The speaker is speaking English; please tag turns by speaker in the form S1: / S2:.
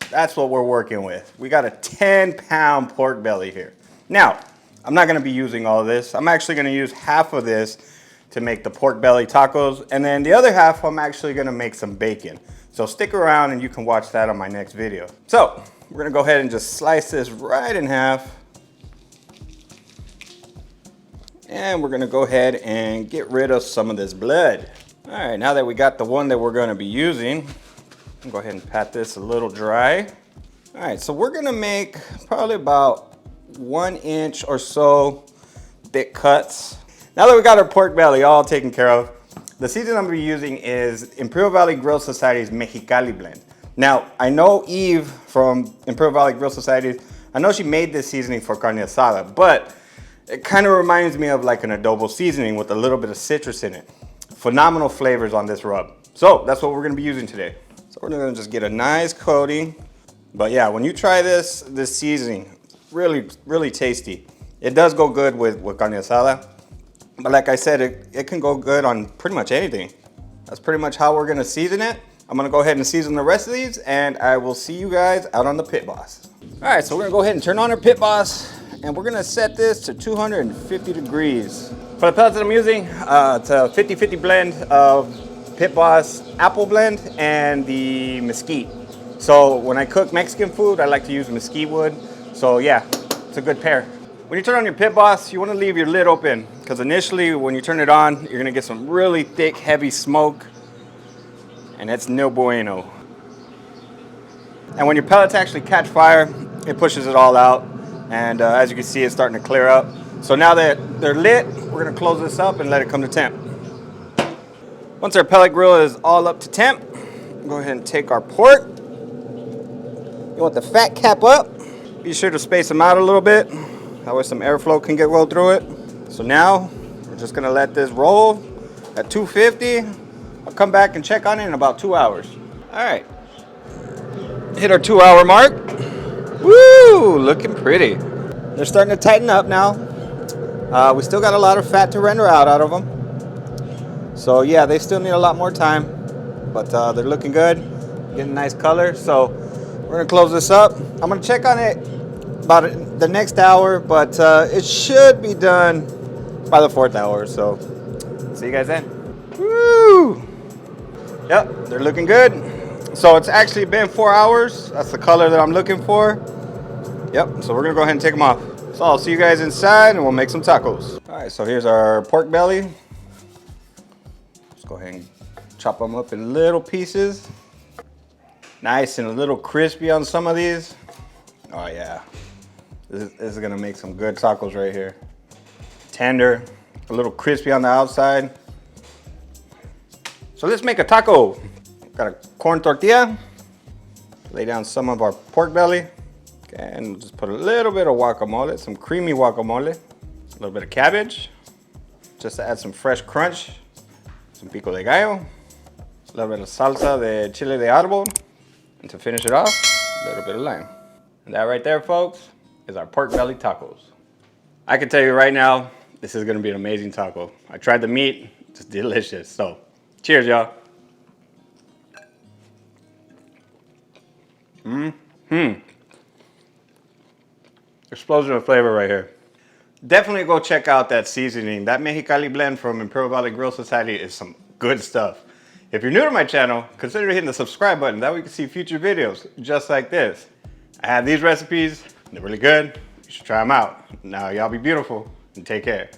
S1: That's what we're working with. We got a 10-pound pork belly here. Now, I'm not gonna be using all of this. I'm actually gonna use half of this to make the pork belly tacos, and then the other half I'm actually gonna make some bacon. So stick around and you can watch that on my next video. So, we're gonna go ahead and just slice this right in half. And we're gonna go ahead and get rid of some of this blood. All right, now that we got the one that we're gonna be using, I'll go ahead and pat this a little dry. All right, so we're gonna make probably about 1 inch or so thick cuts. Now that we got our pork belly all taken care of, the seasoning I'm gonna be using is Imperial Valley Grill Society's Mexicali blend. Now, I know Eve from Imperial Valley Grill Society, I know she made this seasoning for carne asada, but it kind of reminds me of like an adobo seasoning with a little bit of citrus in it. Phenomenal flavors on this rub. So that's what we're gonna be using today. So we're gonna just get a nice coating. But yeah, when you try this seasoning, really tasty. It does go good with carne asada. But like I said, it can go good on pretty much anything. That's pretty much how we're gonna season it. I'm gonna go ahead and season the rest of these, and I will see you guys out on the pit boss. All right, so we're gonna go ahead and turn on our pit boss, and we're gonna set this to 250 degrees. For the pellets that I'm using, it's a 50-50 blend of Pit Boss apple blend and the mesquite. So when I cook Mexican food, I like to use mesquite wood. So yeah, it's a good pair. When you turn on your Pit Boss, you wanna leave your lid open, because initially when you turn it on, you're gonna get some really thick, heavy smoke, and that's no bueno. And when your pellets actually catch fire, it pushes it all out. And as you can see, it's starting to clear up. So now that they're lit, we're gonna close this up and let it come to temp. Once our pellet grill is all up to temp, go ahead and take our pork. You want the fat cap up. Be sure to space them out a little bit. That way some airflow can get rolled through it. So now, we're just gonna let this roll at 250. I'll come back and check on it in about 2 hours. All right, hit our 2-hour mark. Woo, looking pretty. They're starting to tighten up now. We still got a lot of fat to render out of them. So yeah, they still need a lot more time, but they're looking good, getting a nice color. So we're gonna close this up. I'm gonna check on it about the next hour, but it should be done by the 4th hour. So see you guys then. Woo! Yep, they're looking good. So it's actually been 4 hours. That's the color that I'm looking for. Yep, so we're gonna go ahead and take them off. So I'll see you guys inside and we'll make some tacos. All right, so here's our pork belly. Let's go ahead and chop them up in little pieces. Nice and a little crispy on some of these. Oh yeah, this is gonna make some good tacos right here. Tender, a little crispy on the outside. So let's make a taco. Got a corn tortilla. Lay down some of our pork belly. And just put a little bit of guacamole, some creamy guacamole. A little bit of cabbage, just to add some fresh crunch. Some pico de gallo. A little bit of salsa de chile de árbol. And to finish it off, a little bit of lime. And that right there, folks, is our pork belly tacos. I can tell you right now, this is gonna be an amazing taco. I tried the meat, it's delicious. So, cheers, y'all. Explosion of flavor right here. Definitely go check out that seasoning. That Mexicali blend from Imperial Valley Grill Society is some good stuff. If you're new to my channel, consider hitting the subscribe button. That way you can see future videos just like this. I have these recipes, they're really good. You should try them out. Now y'all be beautiful and take care.